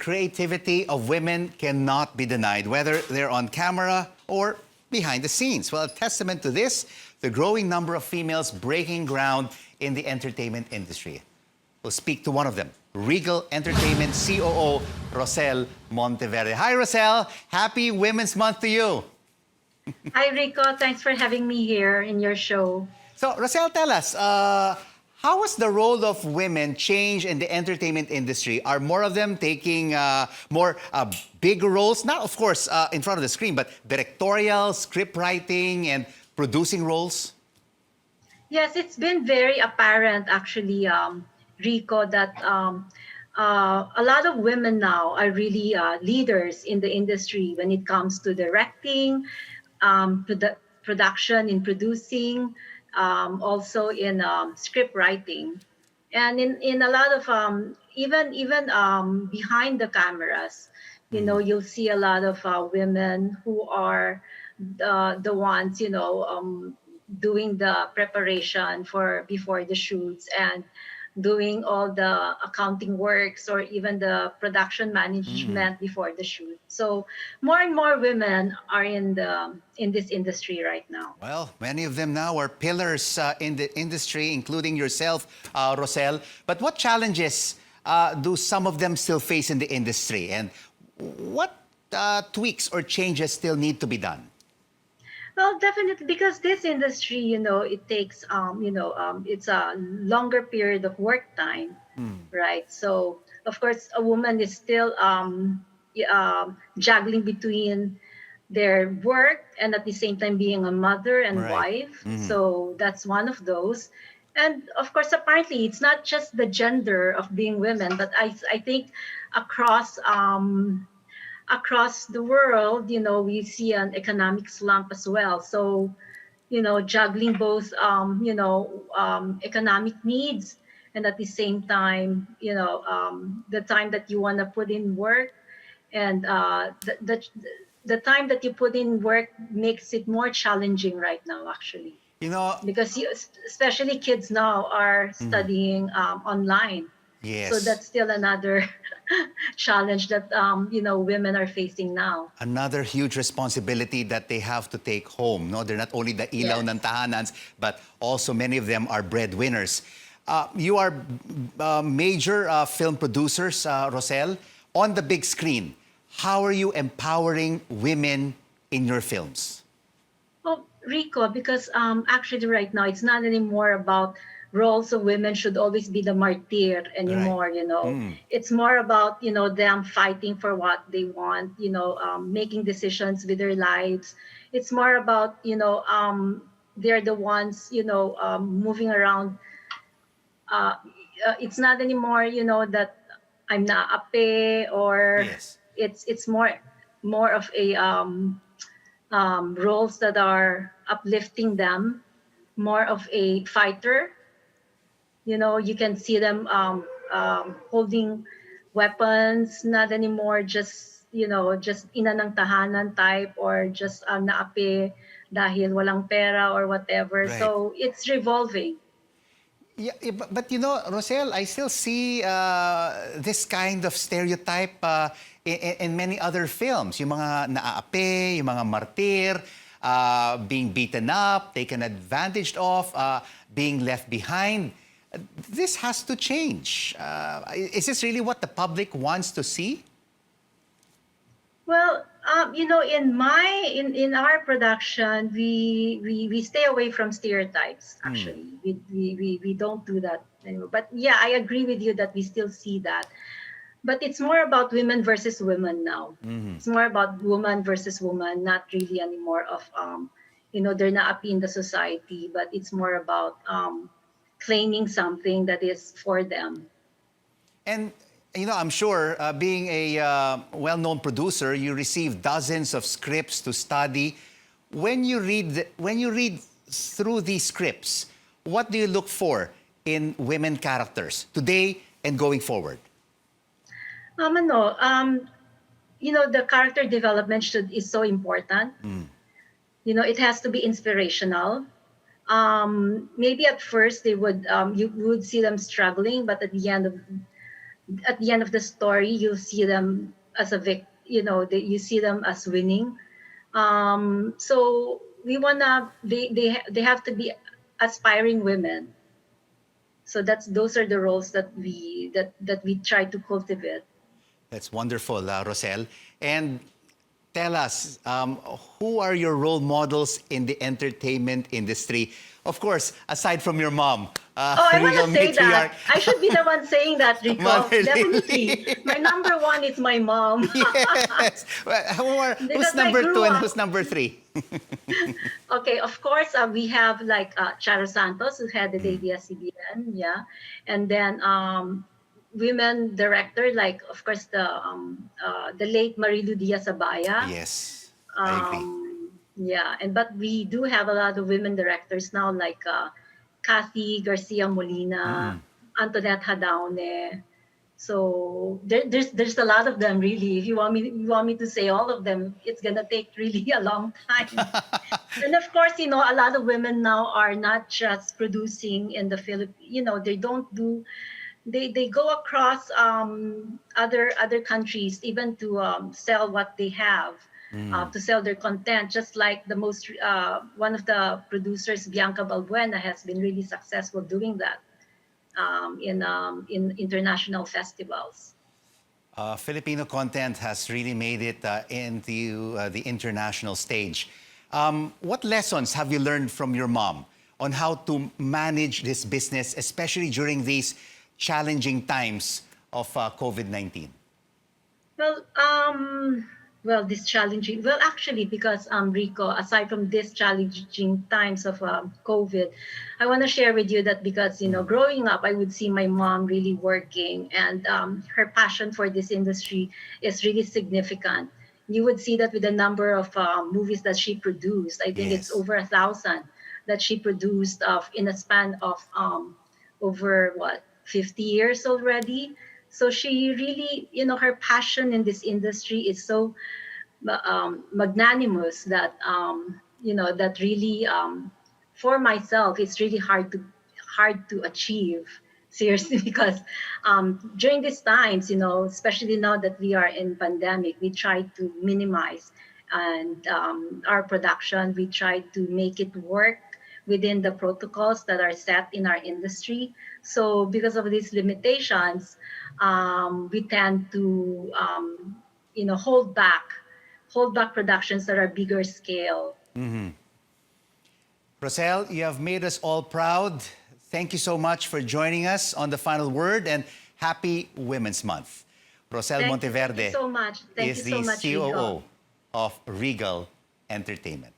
creativity of women cannot be denied, whether they're on camera or behind the scenes. Well, a testament to this, the growing number of females breaking ground in the entertainment industry. We'll speak to one of them, Regal Entertainment COO, Roselle Monteverde. Hi, Roselle. Happy Women's Month to you. Hi, Rico. Thanks for having me here in your show. So, Roselle, tell us, how has the role of women changed in the entertainment industry? Are more of them taking more bigger roles? Not, of course, in front of the screen, but directorial, script writing, and producing roles? Yes, it's been very apparent, actually, Rico, that a lot of women now are really leaders in the industry when it comes to directing, production, in producing, also in script writing, and in a lot of even behind the cameras. You'll see a lot of women who are the ones doing the preparation for before the shoots and doing all the accounting works or even the production management before the shoot. So more and more women are in this industry right now. Well, many of them now are pillars in the industry, including yourself, Roselle. But what challenges do some of them still face in the industry? And what tweaks or changes still need to be done? Well, definitely, because this industry, it takes, it's a longer period of work time, right? So, of course, a woman is still juggling between their work and at the same time being a mother and wife. So that's one of those. And of course, apparently, it's not just the gender of being women, but I think across across the world, we see an economic slump as well. So, juggling both, economic needs and at the same time, the time that you want to put in work and the time that you put in work makes it more challenging right now, actually. Because especially kids now are studying online. Yes. So that's still another challenge that women are facing now. Another huge responsibility that they have to take home. No, they're not only the ilaw ng tahanans, but also many of them are breadwinners. You are major film producers, Roselle. On the big screen, how are you empowering women in your films? Well, Rico, because actually right now it's not anymore about roles of women should always be the martyr anymore. It's more about them fighting for what they want, making decisions with their lives. It's more about they're the ones moving around. It's not anymore that I'm not ape, or it's more of a roles that are uplifting them, more of a fighter. You can see them holding weapons, not anymore just ina ng tahanan type, or just naapi dahil walang pera or whatever. Right. So it's revolving. Yeah, but Roselle, I still see this kind of stereotype in many other films. Yung mga naaapi, yung mga martir, being beaten up, taken advantage of, being left behind. This has to change. Is this really what the public wants to see? Well, in our production, we stay away from stereotypes. Actually, we don't do that anymore. But yeah, I agree with you that we still see that. But it's more about women versus women now. It's more about woman versus woman, not really anymore of they're not up in the society, but it's more about claiming something that is for them. And I'm sure being a well-known producer, you receive dozens of scripts to study. When you read through these scripts, what do you look for in women characters today and going forward? The character development is so important. It has to be inspirational. Maybe at first you would see them struggling, but at the end of at the end of the story, you'll see them as a you see them as winning. So we wanna they have to be aspiring women. So those are the roles that we try to cultivate. That's wonderful, Roselle. And tell us, who are your role models in the entertainment industry? Of course, aside from your mom, Oh, I want Regal to say matriarch. that. I should be the one saying that, Rico. Mother Definitely. Lily. My number one is my mom. Yes. Well, who's Because I number two grew and up. who's number three? Okay, of course, we have like Charo Santos, who headed ABS-CBN, yeah. And then women director, like, of course, the late Marilu Diaz-Abaya. Yes, I agree. Yeah, but we do have a lot of women directors now, like Kathy Garcia Molina, Antoinette Hadaone. So there's a lot of them, really. If you want me to say all of them, it's gonna take really a long time. And of course, a lot of women now are not just producing in the Philippines. They don't do. They go across other countries, even to sell what they have, to sell their content. Just like one of the producers, Bianca Balbuena, has been really successful doing that in international festivals. Filipino content has really made it into the international stage. What lessons have you learned from your mom on how to manage this business, especially during these challenging times of COVID-19? Well, this challenging. Well, actually, because Rico, aside from this challenging times of COVID, I want to share with you that because growing up, I would see my mom really working, and her passion for this industry is really significant. You would see that with the number of movies that she produced. I think it's Yes. over 1,000 that she produced in a span of over 50 years already. So she really, her passion in this industry is so magnanimous that that really for myself it's really hard to achieve, seriously. Because during these times, especially now that we are in pandemic, we try to minimize and our production. We try to make it work within the protocols that are set in our industry. So because of these limitations, we tend to hold back productions that are bigger scale. Roselle, you have made us all proud. Thank you so much for joining us on The Final Word, and happy Women's Month. Roselle Thank you Monteverde so much. Thank is you so the much, Rico. COO of Regal Entertainment.